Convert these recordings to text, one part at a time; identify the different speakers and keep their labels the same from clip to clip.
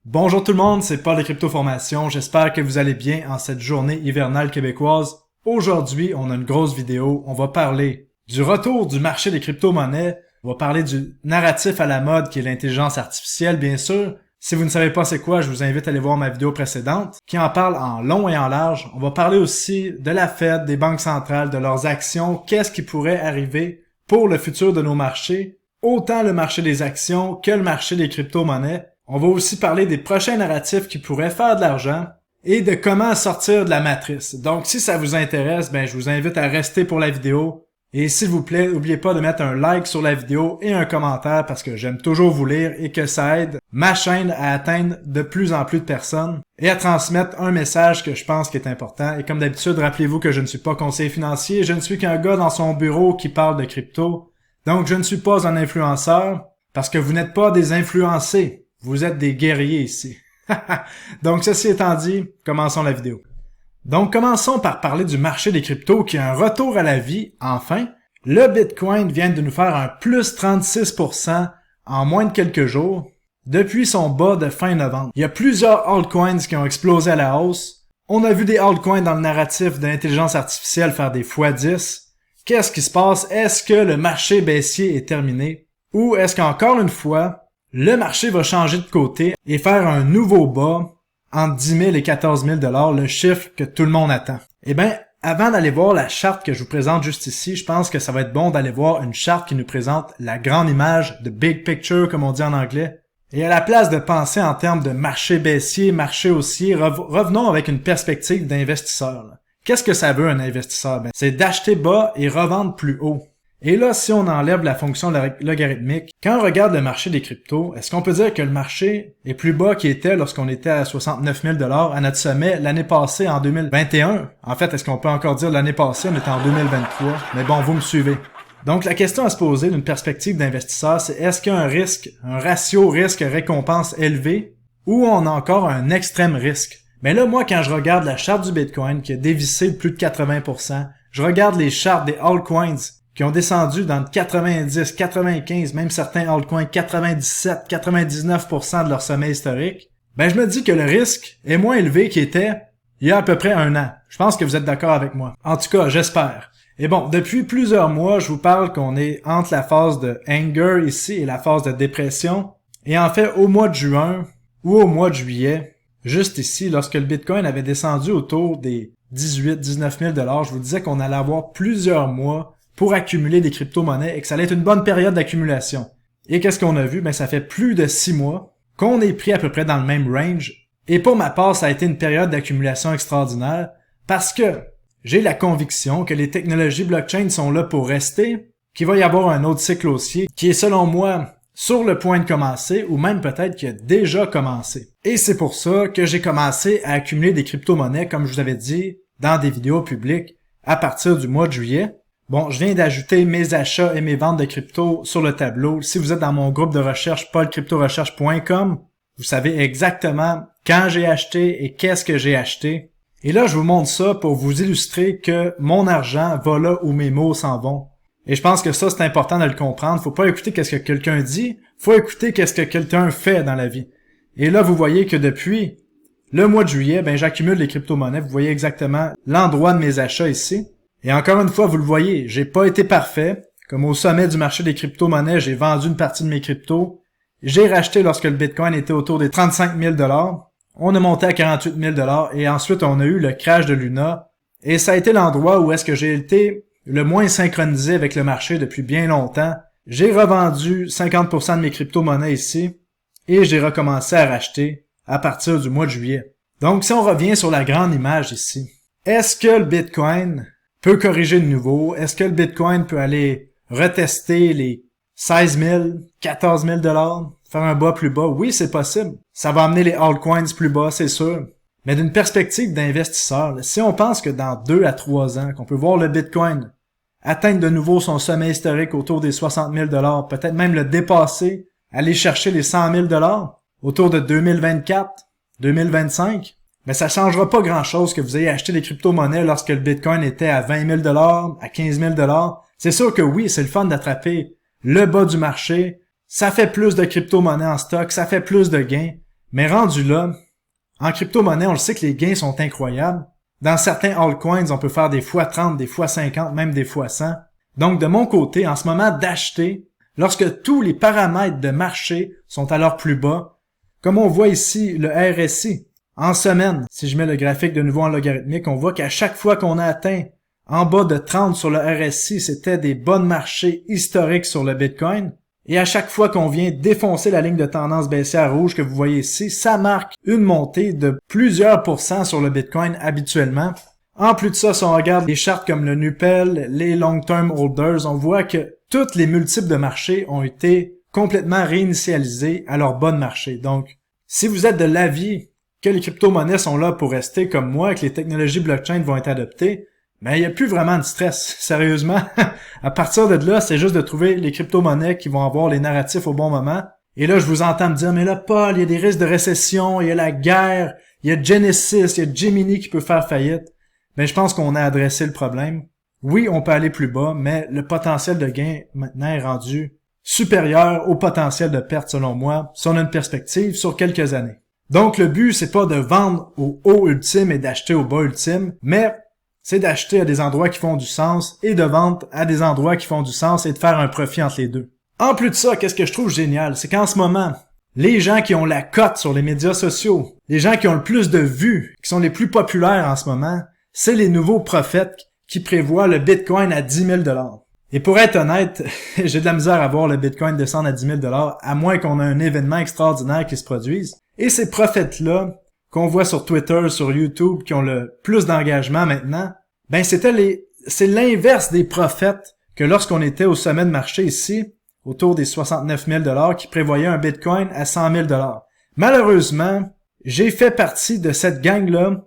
Speaker 1: Bonjour tout le monde, c'est Paul de Crypto Formation. J'espère que vous allez bien en cette journée hivernale québécoise. Aujourd'hui, on a une grosse vidéo. On va parler du retour du marché des crypto-monnaies. On va parler du narratif à la mode qui est l'intelligence artificielle, bien sûr. Si vous ne savez pas c'est quoi, je vous invite à aller voir ma vidéo précédente qui en parle en long et en large. On va parler aussi de la Fed, des banques centrales, de leurs actions, qu'est-ce qui pourrait arriver pour le futur de nos marchés, autant le marché des actions que le marché des crypto-monnaies. On va aussi parler des prochains narratifs qui pourraient faire de l'argent et de comment sortir de la matrice. Donc, si ça vous intéresse, je vous invite à rester pour la vidéo. Et s'il vous plaît, n'oubliez pas de mettre un like sur la vidéo et un commentaire parce que j'aime toujours vous lire et que ça aide ma chaîne à atteindre de plus en plus de personnes et à transmettre un message que je pense qui est important. Et comme d'habitude, rappelez-vous que je ne suis pas conseiller financier, je ne suis qu'un gars dans son bureau qui parle de crypto. Donc, je ne suis pas un influenceur parce que vous n'êtes pas des influencés. Vous êtes des guerriers ici. Donc, ceci étant dit, commençons la vidéo. Donc, commençons par parler du marché des cryptos qui a un retour à la vie, enfin. Le Bitcoin vient de nous faire un plus 36% en moins de quelques jours, depuis son bas de fin novembre. Il y a plusieurs altcoins qui ont explosé à la hausse. On a vu des altcoins dans le narratif de l'intelligence artificielle faire des x10. Qu'est-ce qui se passe? Est-ce que le marché baissier est terminé? Ou est-ce qu'encore une fois, le marché va changer de côté et faire un nouveau bas entre 10 000 et 14 000 $, le chiffre que tout le monde attend. Eh bien, avant d'aller voir la charte que je vous présente juste ici, je pense que ça va être bon d'aller voir une charte qui nous présente la grande image de big picture, comme on dit en anglais. Et à la place de penser en termes de marché baissier, marché haussier, revenons avec une perspective d'investisseur. Qu'est-ce que ça veut un investisseur? C'est d'acheter bas et revendre plus haut. Et là, si on enlève la fonction logarithmique, quand on regarde le marché des cryptos, est-ce qu'on peut dire que le marché est plus bas qu'il était lorsqu'on était à 69 000 $ à notre sommet l'année passée en 2021? En fait, est-ce qu'on peut encore dire l'année passée, on était en 2023? Mais bon, vous me suivez. Donc, la question à se poser d'une perspective d'investisseur, c'est est-ce qu'il y a un risque, un ratio risque-récompense élevé, ou on a encore un extrême risque? Mais là, moi, quand je regarde la charte du Bitcoin qui a dévissé de plus de 80%, je regarde les chartes des altcoins qui ont descendu dans 90, 95, même certains altcoins 97, 99% de leur sommet historique, je me dis que le risque est moins élevé qu'il était il y a à peu près un an. Je pense que vous êtes d'accord avec moi. En tout cas, j'espère. Et bon, depuis plusieurs mois, je vous parle qu'on est entre la phase de anger ici et la phase de dépression. Et en fait, au mois de juin ou au mois de juillet, juste ici, lorsque le Bitcoin avait descendu autour des 18, 19 000 $, je vous disais qu'on allait avoir plusieurs mois pour accumuler des crypto-monnaies et que ça allait être une bonne période d'accumulation. Et qu'est-ce qu'on a vu? Ça fait plus de 6 mois qu'on est pris à peu près dans le même range. Et pour ma part, ça a été une période d'accumulation extraordinaire parce que j'ai la conviction que les technologies blockchain sont là pour rester, qu'il va y avoir un autre cycle haussier qui est selon moi sur le point de commencer ou même peut-être qui a déjà commencé. Et c'est pour ça que j'ai commencé à accumuler des crypto-monnaies, comme je vous avais dit, dans des vidéos publiques à partir du mois de juillet. Bon, je viens d'ajouter mes achats et mes ventes de crypto sur le tableau. Si vous êtes dans mon groupe de recherche paulcryptorecherche.com, vous savez exactement quand j'ai acheté et qu'est-ce que j'ai acheté. Et là, je vous montre ça pour vous illustrer que mon argent va là où mes mots s'en vont. Et je pense que ça, c'est important de le comprendre. Faut pas écouter qu'est-ce que quelqu'un dit, faut écouter qu'est-ce que quelqu'un fait dans la vie. Et là, vous voyez que depuis le mois de juillet, j'accumule les crypto-monnaies. Vous voyez exactement l'endroit de mes achats ici. Et encore une fois, vous le voyez, j'ai pas été parfait. Comme au sommet du marché des crypto-monnaies, j'ai vendu une partie de mes cryptos. J'ai racheté lorsque le Bitcoin était autour des 35 000 $. On a monté à 48 000 $ et ensuite on a eu le crash de Luna. Et ça a été l'endroit où est-ce que j'ai été le moins synchronisé avec le marché depuis bien longtemps. J'ai revendu 50% de mes crypto-monnaies ici et j'ai recommencé à racheter à partir du mois de juillet. Donc si on revient sur la grande image ici, est-ce que le Bitcoin peut corriger de nouveau? Est-ce que le Bitcoin peut aller retester les 16 000, 14 000 $, faire un bas plus bas? Oui, c'est possible. Ça va amener les altcoins plus bas, c'est sûr. Mais d'une perspective d'investisseur, si on pense que dans 2 à 3 ans, qu'on peut voir le Bitcoin atteindre de nouveau son sommet historique autour des 60 000 $, peut-être même le dépasser, aller chercher les 100 000 $, autour de 2024, 2025, ça changera pas grand-chose que vous ayez acheté des crypto-monnaies lorsque le Bitcoin était à 20 000 $, à 15 000 $. C'est sûr que oui, c'est le fun d'attraper le bas du marché. Ça fait plus de crypto-monnaies en stock, ça fait plus de gains. Mais rendu là, en crypto-monnaie, on le sait que les gains sont incroyables. Dans certains altcoins, on peut faire des fois 30, des fois 50, même des fois 100. Donc, de mon côté, en ce moment, d'acheter, lorsque tous les paramètres de marché sont à leur plus bas, comme on voit ici le RSI, en semaine, si je mets le graphique de nouveau en logarithmique, on voit qu'à chaque fois qu'on a atteint en bas de 30 sur le RSI, c'était des bons marchés historiques sur le Bitcoin. Et à chaque fois qu'on vient défoncer la ligne de tendance baissière rouge que vous voyez ici, ça marque une montée de plusieurs pourcents sur le Bitcoin habituellement. En plus de ça, si on regarde les charts comme le Nupel, les long-term holders, on voit que toutes les multiples de marché ont été complètement réinitialisés à leur bon marché. Donc, si vous êtes de l'avis que les crypto-monnaies sont là pour rester comme moi, que les technologies blockchain vont être adoptées, mais il n'y a plus vraiment de stress. Sérieusement, à partir de là, c'est juste de trouver les crypto-monnaies qui vont avoir les narratifs au bon moment. Et là, je vous entends me dire, mais là, Paul, il y a des risques de récession, il y a la guerre, il y a Genesis, il y a Gemini qui peut faire faillite. Ben, je pense qu'on a adressé le problème. Oui, on peut aller plus bas, mais le potentiel de gain maintenant est rendu supérieur au potentiel de perte selon moi, si on a une perspective sur quelques années. Donc, le but, c'est pas de vendre au haut ultime et d'acheter au bas ultime, mais c'est d'acheter à des endroits qui font du sens et de vendre à des endroits qui font du sens et de faire un profit entre les deux. En plus de ça, qu'est-ce que je trouve génial, c'est qu'en ce moment, les gens qui ont la cote sur les médias sociaux, les gens qui ont le plus de vues, qui sont les plus populaires en ce moment, c'est les nouveaux prophètes qui prévoient le Bitcoin à 10 000 $. Et pour être honnête, j'ai de la misère à voir le Bitcoin descendre à 10 000 $, à moins qu'on ait un événement extraordinaire qui se produise. Et ces prophètes-là, qu'on voit sur Twitter, sur YouTube, qui ont le plus d'engagement maintenant, ben c'est l'inverse des prophètes que lorsqu'on était au sommet de marché ici, autour des 69 000 $, qui prévoyaient un Bitcoin à 100 000 $. Malheureusement, j'ai fait partie de cette gang-là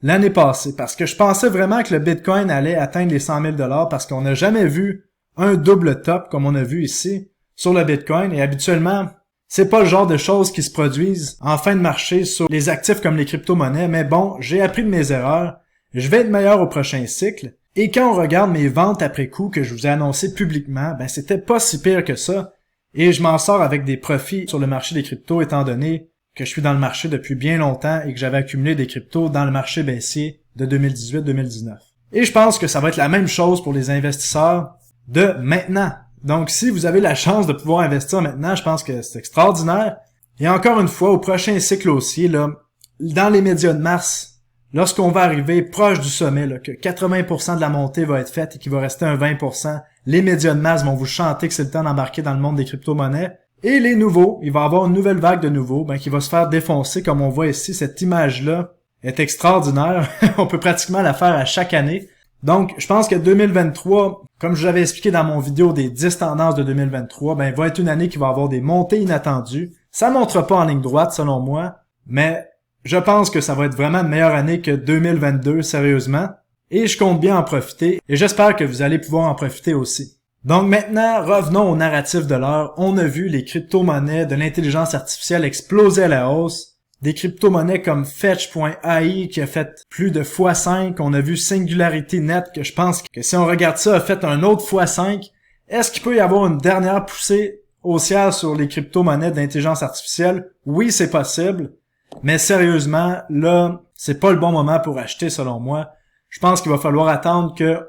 Speaker 1: l'année passée, parce que je pensais vraiment que le Bitcoin allait atteindre les 100 000 $, parce qu'on n'a jamais vu un double top comme on a vu ici sur le Bitcoin, et habituellement, c'est pas le genre de choses qui se produisent en fin de marché sur les actifs comme les crypto-monnaies, mais bon, j'ai appris de mes erreurs, je vais être meilleur au prochain cycle, et quand on regarde mes ventes après coup que je vous ai annoncées publiquement, ben c'était pas si pire que ça, et je m'en sors avec des profits sur le marché des cryptos étant donné que je suis dans le marché depuis bien longtemps et que j'avais accumulé des cryptos dans le marché baissier de 2018-2019. Et je pense que ça va être la même chose pour les investisseurs de maintenant. Donc, si vous avez la chance de pouvoir investir maintenant, je pense que c'est extraordinaire. Et encore une fois, au prochain cycle haussier, là, dans les médias de mars, lorsqu'on va arriver proche du sommet, là, que 80% de la montée va être faite et qu'il va rester un 20%, les médias de masse vont vous chanter que c'est le temps d'embarquer dans le monde des crypto-monnaies. Et les nouveaux, il va y avoir une nouvelle vague de nouveaux, qui va se faire défoncer, comme on voit ici. Cette image-là est extraordinaire. On peut pratiquement la faire à chaque année. Donc, je pense que 2023, comme je l'avais expliqué dans mon vidéo des 10 tendances de 2023, va être une année qui va avoir des montées inattendues. Ça montre pas en ligne droite, selon moi, mais je pense que ça va être vraiment une meilleure année que 2022, sérieusement. Et je compte bien en profiter, et j'espère que vous allez pouvoir en profiter aussi. Donc maintenant, revenons au narratif de l'heure. On a vu les crypto-monnaies de l'intelligence artificielle exploser à la hausse. Des crypto-monnaies comme Fetch.ai qui a fait plus de x5. On a vu Singularity Net que je pense que si on regarde ça a fait un autre x5. Est-ce qu'il peut y avoir une dernière poussée haussière sur les crypto-monnaies d'intelligence artificielle? Oui, c'est possible. Mais sérieusement, là, c'est pas le bon moment pour acheter selon moi. Je pense qu'il va falloir attendre que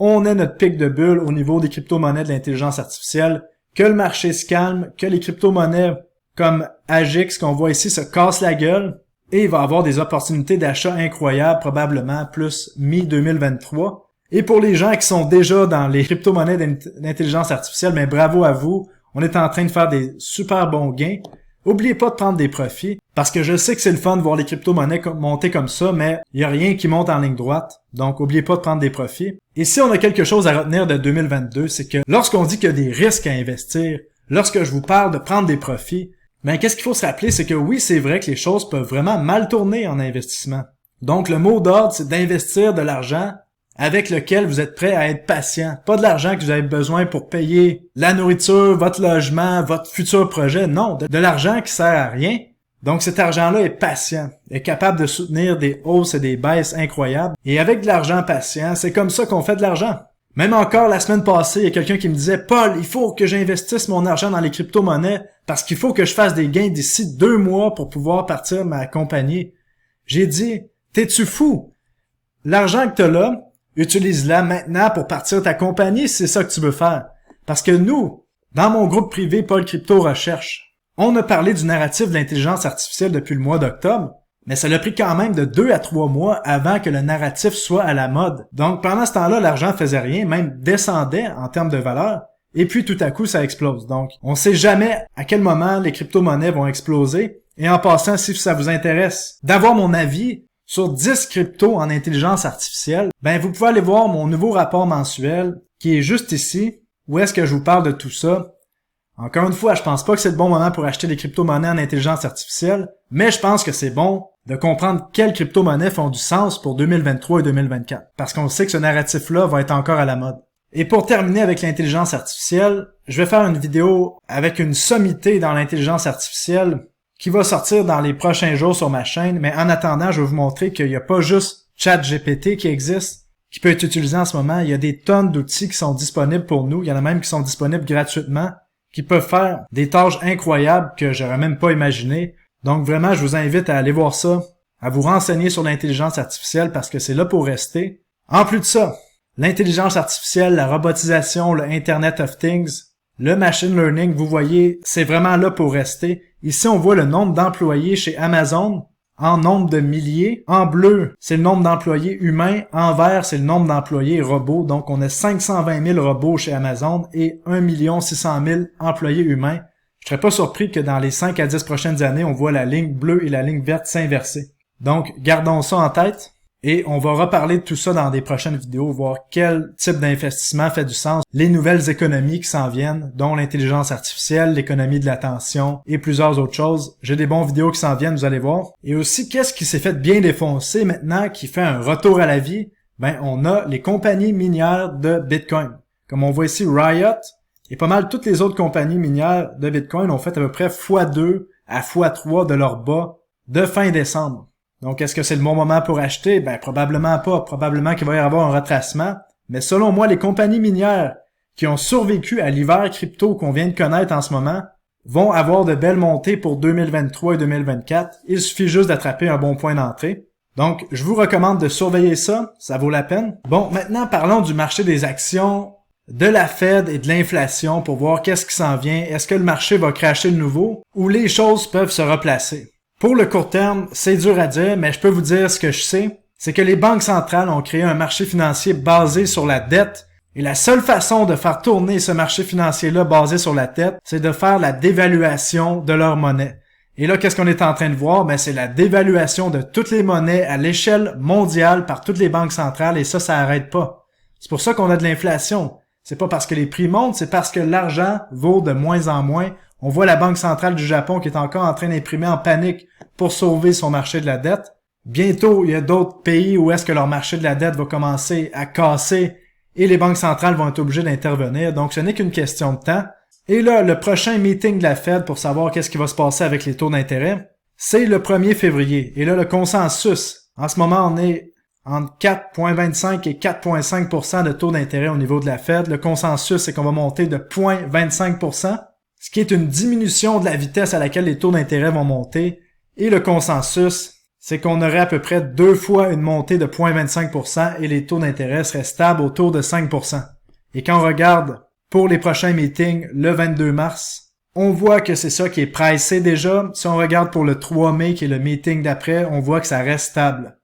Speaker 1: on ait notre pic de bulle au niveau des crypto-monnaies de l'intelligence artificielle, que le marché se calme, que les crypto-monnaies comme AGIX qu'on voit ici se cassent la gueule, et il va y avoir des opportunités d'achat incroyables, probablement plus mi-2023. Et pour les gens qui sont déjà dans les crypto-monnaies d'intelligence artificielle, bravo à vous, on est en train de faire des super bons gains. Oubliez pas de prendre des profits, parce que je sais que c'est le fun de voir les crypto-monnaies monter comme ça, mais il n'y a rien qui monte en ligne droite, donc oubliez pas de prendre des profits. Et si on a quelque chose à retenir de 2022, c'est que lorsqu'on dit qu'il y a des risques à investir, lorsque je vous parle de prendre des profits, qu'est-ce qu'il faut se rappeler, c'est que oui, c'est vrai que les choses peuvent vraiment mal tourner en investissement. Donc le mot d'ordre, c'est d'investir de l'argent avec lequel vous êtes prêt à être patient. Pas de l'argent que vous avez besoin pour payer la nourriture, votre logement, votre futur projet. Non, de l'argent qui sert à rien. Donc cet argent-là est patient, est capable de soutenir des hausses et des baisses incroyables. Et avec de l'argent patient, c'est comme ça qu'on fait de l'argent. Même encore la semaine passée, il y a quelqu'un qui me disait « Paul, il faut que j'investisse mon argent dans les crypto-monnaies parce qu'il faut que je fasse des gains d'ici 2 mois pour pouvoir partir ma compagnie. » J'ai dit « T'es-tu fou? L'argent que t'as là, utilise-la maintenant pour partir ta compagnie si c'est ça que tu veux faire. » Parce que nous, dans mon groupe privé Paul Crypto Recherche, on a parlé du narratif de l'intelligence artificielle depuis le mois d'octobre, mais ça l'a pris quand même de 2 à 3 mois avant que le narratif soit à la mode. Donc pendant ce temps-là, l'argent faisait rien, même descendait en termes de valeur, et puis tout à coup ça explose. Donc on sait jamais à quel moment les crypto-monnaies vont exploser. Et en passant, si ça vous intéresse d'avoir mon avis sur 10 cryptos en intelligence artificielle, ben vous pouvez aller voir mon nouveau rapport mensuel qui est juste ici, où est-ce que je vous parle de tout ça. Encore une fois, je pense pas que c'est le bon moment pour acheter des crypto-monnaies en intelligence artificielle, mais je pense que c'est bon de comprendre quelles crypto-monnaies font du sens pour 2023 et 2024, parce qu'on sait que ce narratif-là va être encore à la mode. Et pour terminer avec l'intelligence artificielle, je vais faire une vidéo avec une sommité dans l'intelligence artificielle qui va sortir dans les prochains jours sur ma chaîne, mais en attendant, je vais vous montrer qu'il n'y a pas juste ChatGPT qui existe, qui peut être utilisé en ce moment. Il y a des tonnes d'outils qui sont disponibles pour nous. Il y en a même qui sont disponibles gratuitement, qui peuvent faire des tâches incroyables que j'aurais même pas imaginées. Donc vraiment, je vous invite à aller voir ça, à vous renseigner sur l'intelligence artificielle parce que c'est là pour rester. En plus de ça, l'intelligence artificielle, la robotisation, le Internet of Things, le machine learning, vous voyez, c'est vraiment là pour rester. Ici, on voit le nombre d'employés chez Amazon en nombre de milliers. En bleu, c'est le nombre d'employés humains. En vert, c'est le nombre d'employés robots. Donc, on a 520 000 robots chez Amazon et 1 600 000 employés humains. Je serais pas surpris que dans les 5 à 10 prochaines années, on voit la ligne bleue et la ligne verte s'inverser. Donc, gardons ça en tête. Et on va reparler de tout ça dans des prochaines vidéos, voir quel type d'investissement fait du sens, les nouvelles économies qui s'en viennent, dont l'intelligence artificielle, l'économie de l'attention et plusieurs autres choses. J'ai des bons vidéos qui s'en viennent, vous allez voir. Et aussi, qu'est-ce qui s'est fait bien défoncer maintenant, qui fait un retour à la vie? Ben, on a les compagnies minières de Bitcoin. Comme on voit ici, Riot et pas mal toutes les autres compagnies minières de Bitcoin ont fait à peu près x2 à x3 de leur bas de fin décembre. Donc, est-ce que c'est le bon moment pour acheter? Ben, probablement pas. Probablement qu'il va y avoir un retracement. Mais selon moi, les compagnies minières qui ont survécu à l'hiver crypto qu'on vient de connaître en ce moment vont avoir de belles montées pour 2023 et 2024. Il suffit juste d'attraper un bon point d'entrée. Donc, je vous recommande de surveiller ça. Ça vaut la peine. Bon, maintenant, parlons du marché des actions, de la Fed et de l'inflation pour voir qu'est-ce qui s'en vient. Est-ce que le marché va crasher de nouveau ou les choses peuvent se replacer? Pour le court terme, c'est dur à dire, mais je peux vous dire ce que je sais, c'est que les banques centrales ont créé un marché financier basé sur la dette, et la seule façon de faire tourner ce marché financier-là basé sur la dette, c'est de faire la dévaluation de leur monnaie. Et là, qu'est-ce qu'on est en train de voir? Ben, c'est la dévaluation de toutes les monnaies à l'échelle mondiale par toutes les banques centrales, et ça arrête pas. C'est pour ça qu'on a de l'inflation. C'est pas parce que les prix montent, c'est parce que l'argent vaut de moins en moins. On voit la Banque centrale du Japon qui est encore en train d'imprimer en panique pour sauver son marché de la dette. Bientôt, il y a d'autres pays où est-ce que leur marché de la dette va commencer à casser et les banques centrales vont être obligées d'intervenir. Donc, ce n'est qu'une question de temps. Et là, le prochain meeting de la Fed pour savoir qu'est-ce qui va se passer avec les taux d'intérêt, c'est le 1er février. Et là, le consensus, en ce moment, on est entre 4,25 et 4,5% de taux d'intérêt au niveau de la Fed. Le consensus, c'est qu'on va monter de 0,25%. Ce qui est une diminution de la vitesse à laquelle les taux d'intérêt vont monter. Et le consensus, c'est qu'on aurait à peu près 2 fois une montée de 0,25% et les taux d'intérêt seraient stables autour de 5%. Et quand on regarde pour les prochains meetings le 22 mars, on voit que c'est ça qui est pricé déjà. Si on regarde pour le 3 mai, qui est le meeting d'après, on voit que ça reste stable.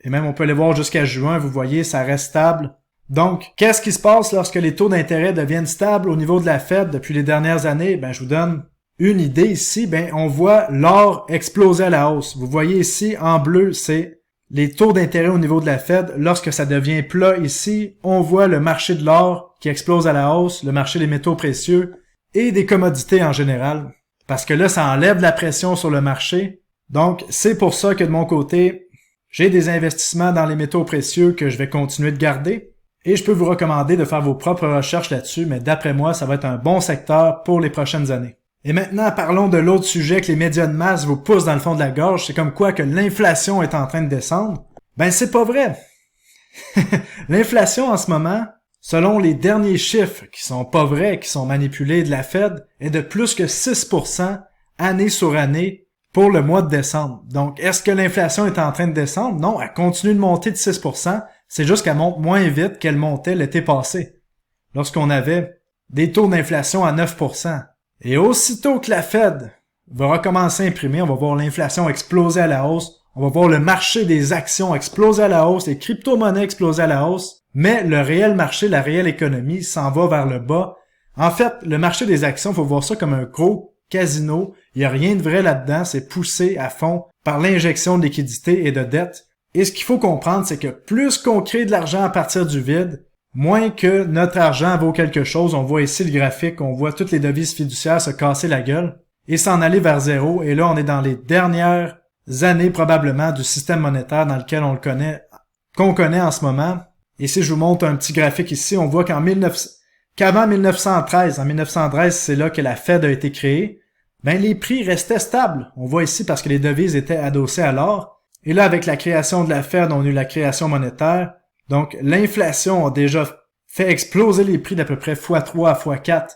Speaker 1: Et même on peut aller voir jusqu'à juin, vous voyez, ça reste stable. Donc, qu'est-ce qui se passe lorsque les taux d'intérêt deviennent stables au niveau de la Fed depuis les dernières années? Ben, je vous donne une idée ici. Ben, on voit l'or exploser à la hausse. Vous voyez ici, en bleu, c'est les taux d'intérêt au niveau de la Fed. Lorsque ça devient plat ici, on voit le marché de l'or qui explose à la hausse, le marché des métaux précieux et des commodités en général. Parce que là, ça enlève la pression sur le marché. Donc, c'est pour ça que de mon côté, j'ai des investissements dans les métaux précieux que je vais continuer de garder. Et je peux vous recommander de faire vos propres recherches là-dessus, mais d'après moi, ça va être un bon secteur pour les prochaines années. Et maintenant, parlons de l'autre sujet que les médias de masse vous poussent dans le fond de la gorge, c'est comme quoi que l'inflation est en train de descendre. Ben, c'est pas vrai. L'inflation en ce moment, selon les derniers chiffres, qui sont pas vrais, qui sont manipulés de la Fed, est de plus que 6% année sur année pour le mois de décembre. Donc, est-ce que l'inflation est en train de descendre? Non, elle continue de monter de 6%. C'est juste qu'elle monte moins vite qu'elle montait l'été passé, lorsqu'on avait des taux d'inflation à 9%. Et aussitôt que la Fed va recommencer à imprimer, on va voir l'inflation exploser à la hausse, on va voir le marché des actions exploser à la hausse, les crypto-monnaies exploser à la hausse, mais le réel marché, la réelle économie s'en va vers le bas. En fait, le marché des actions, il faut voir ça comme un gros casino. Il n'y a rien de vrai là-dedans, c'est poussé à fond par l'injection de liquidité et de dette. Et ce qu'il faut comprendre, c'est que plus qu'on crée de l'argent à partir du vide, moins que notre argent vaut quelque chose. On voit ici le graphique, on voit toutes les devises fiduciaires se casser la gueule et s'en aller vers zéro. Et là, on est dans les dernières années probablement du système monétaire dans lequel qu'on connaît en ce moment. Et si je vous montre un petit graphique ici, on voit qu'avant 1913, c'est là que la Fed a été créée, ben les prix restaient stables. On voit ici parce que les devises étaient adossées à l'or. Et là, avec la création de la Fed, on a eu la création monétaire. Donc, l'inflation a déjà fait exploser les prix d'à peu près x3 à x4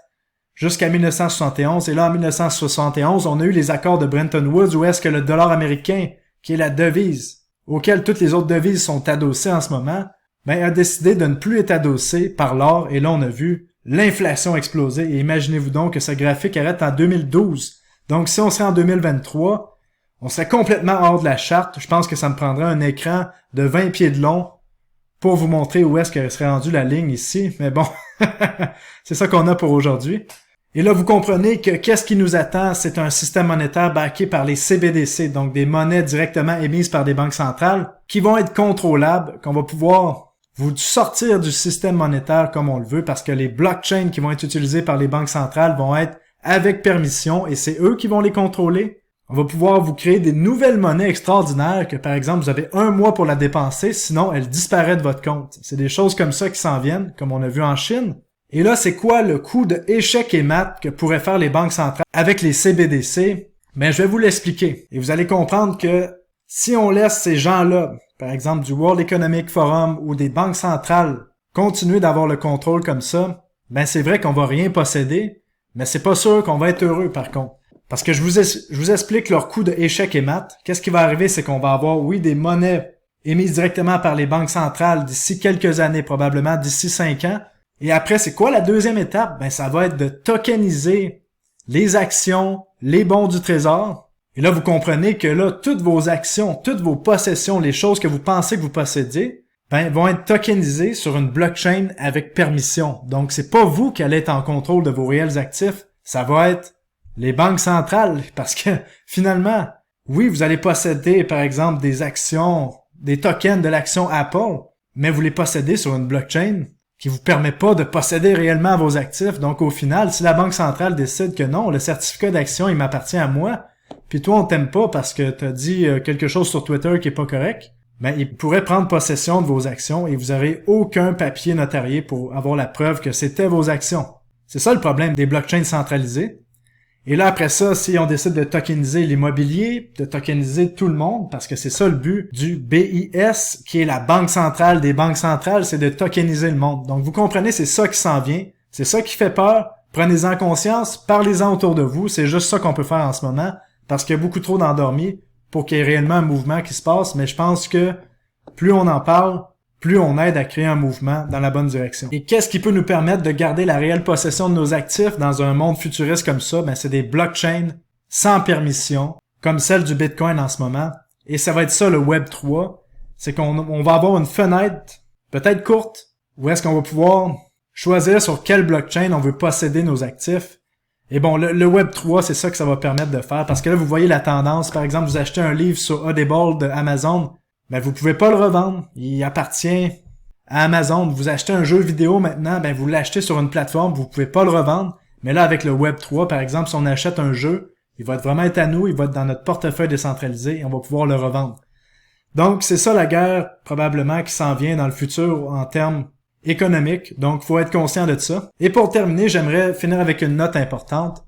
Speaker 1: jusqu'à 1971. Et là, en 1971, on a eu les accords de Bretton Woods où est-ce que le dollar américain, qui est la devise auquel toutes les autres devises sont adossées en ce moment, ben, a décidé de ne plus être adossé par l'or. Et là, on a vu l'inflation exploser. Et imaginez-vous donc que ce graphique arrête en 2012. Donc, si on serait en 2023, on serait complètement hors de la charte. Je pense que ça me prendrait un écran de 20 pieds de long pour vous montrer où est-ce qu'elle serait rendue la ligne ici. Mais bon, c'est ça qu'on a pour aujourd'hui. Et là, vous comprenez que qu'est-ce qui nous attend? C'est un système monétaire backé par les CBDC, donc des monnaies directement émises par des banques centrales, qui vont être contrôlables, qu'on va pouvoir vous sortir du système monétaire comme on le veut, parce que les blockchains qui vont être utilisés par les banques centrales vont être avec permission, et c'est eux qui vont les contrôler. On va pouvoir vous créer des nouvelles monnaies extraordinaires que, par exemple, vous avez 1 mois pour la dépenser, sinon elle disparaît de votre compte. C'est des choses comme ça qui s'en viennent, comme on a vu en Chine. Et là, c'est quoi le coup de échec et mat que pourraient faire les banques centrales avec les CBDC? Ben, je vais vous l'expliquer. Et vous allez comprendre que si on laisse ces gens-là, par exemple du World Economic Forum ou des banques centrales, continuer d'avoir le contrôle comme ça, ben c'est vrai qu'on va rien posséder, mais c'est pas sûr qu'on va être heureux par contre. Parce que je vous explique leur coup de échec et mat. Qu'est-ce qui va arriver, c'est qu'on va avoir, oui, des monnaies émises directement par les banques centrales d'ici quelques années, probablement d'ici 5 ans. Et après, c'est quoi la deuxième étape? Ben, ça va être de tokeniser les actions, les bons du trésor. Et là, vous comprenez que là, toutes vos actions, toutes vos possessions, les choses que vous pensez que vous possédez, ben, vont être tokenisées sur une blockchain avec permission. Donc, c'est pas vous qui allez être en contrôle de vos réels actifs. Ça va être les banques centrales. Parce que, finalement, oui, vous allez posséder, par exemple, des actions, des tokens de l'action Apple, mais vous les possédez sur une blockchain qui vous permet pas de posséder réellement vos actifs. Donc, au final, si la banque centrale décide que non, le certificat d'action, il m'appartient à moi, puis toi, on t'aime pas parce que t'as dit quelque chose sur Twitter qui est pas correct, ben, il pourrait prendre possession de vos actions et vous n'aurez aucun papier notarié pour avoir la preuve que c'était vos actions. C'est ça le problème des blockchains centralisées. Et là, après ça, si on décide de tokeniser l'immobilier, de tokeniser tout le monde, parce que c'est ça le but du BIS, qui est la banque centrale des banques centrales, c'est de tokeniser le monde. Donc, vous comprenez, c'est ça qui s'en vient. C'est ça qui fait peur. Prenez-en conscience, parlez-en autour de vous. C'est juste ça qu'on peut faire en ce moment, parce qu'il y a beaucoup trop d'endormis pour qu'il y ait réellement un mouvement qui se passe. Mais je pense que plus on en parle, plus on aide à créer un mouvement dans la bonne direction. Et qu'est-ce qui peut nous permettre de garder la réelle possession de nos actifs dans un monde futuriste comme ça? Ben, c'est des blockchains sans permission, comme celle du Bitcoin en ce moment. Et ça va être ça le Web 3. C'est qu'on va avoir une fenêtre, peut-être courte, où est-ce qu'on va pouvoir choisir sur quelle blockchain on veut posséder nos actifs. Et bon, le Web 3, c'est ça que ça va permettre de faire. Parce que là, vous voyez la tendance. Par exemple, vous achetez un livre sur Audible de Amazon, ben vous pouvez pas le revendre. Il appartient à Amazon. Vous achetez un jeu vidéo maintenant, ben vous l'achetez sur une plateforme, vous pouvez pas le revendre. Mais là, avec le Web 3, par exemple, si on achète un jeu, il va vraiment être à nous, il va être dans notre portefeuille décentralisé et on va pouvoir le revendre. Donc, c'est ça la guerre, probablement, qui s'en vient dans le futur en termes économiques. Donc, faut être conscient de ça. Et pour terminer, j'aimerais finir avec une note importante.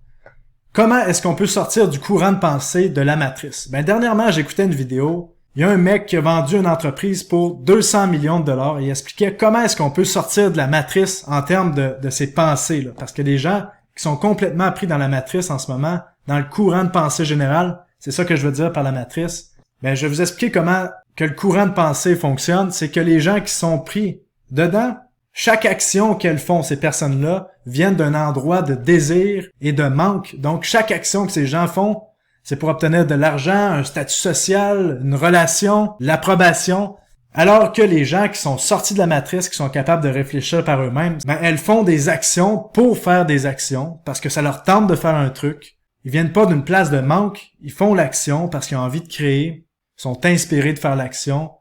Speaker 1: Comment est-ce qu'on peut sortir du courant de pensée de la matrice? Ben, dernièrement, j'écoutais une vidéo Il y a un mec qui a vendu une entreprise pour 200 millions de dollars et il expliquait comment est-ce qu'on peut sortir de la matrice en termes de ses pensées, là. Parce que les gens qui sont complètement pris dans la matrice en ce moment, dans le courant de pensée général, c'est ça que je veux dire par la matrice. Ben, je vais vous expliquer comment que le courant de pensée fonctionne. C'est que les gens qui sont pris dedans, chaque action qu'elles font, ces personnes-là, viennent d'un endroit de désir et de manque. Donc, chaque action que ces gens font, c'est pour obtenir de l'argent, un statut social, une relation, l'approbation. Alors que les gens qui sont sortis de la matrice, qui sont capables de réfléchir par eux-mêmes, ben, elles font des actions pour faire des actions, parce que ça leur tente de faire un truc. Ils viennent pas d'une place de manque, ils font l'action parce qu'ils ont envie de créer, sont inspirés de faire l'action,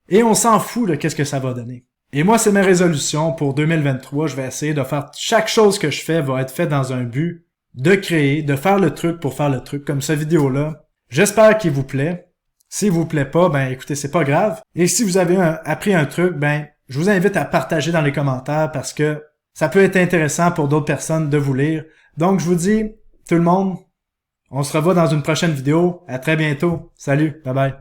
Speaker 1: et on s'en fout de qu'est-ce que ça va donner. Et moi, c'est mes résolutions pour 2023, je vais essayer de faire, chaque chose que je fais va être faite dans un but de créer, de faire le truc pour faire le truc, comme cette vidéo-là. J'espère qu'il vous plaît. S'il vous plaît pas, ben écoutez, c'est pas grave. Et si vous avez appris un truc, ben je vous invite à partager dans les commentaires parce que ça peut être intéressant pour d'autres personnes de vous lire. Donc je vous dis, tout le monde, on se revoit dans une prochaine vidéo. À très bientôt. Salut, bye bye.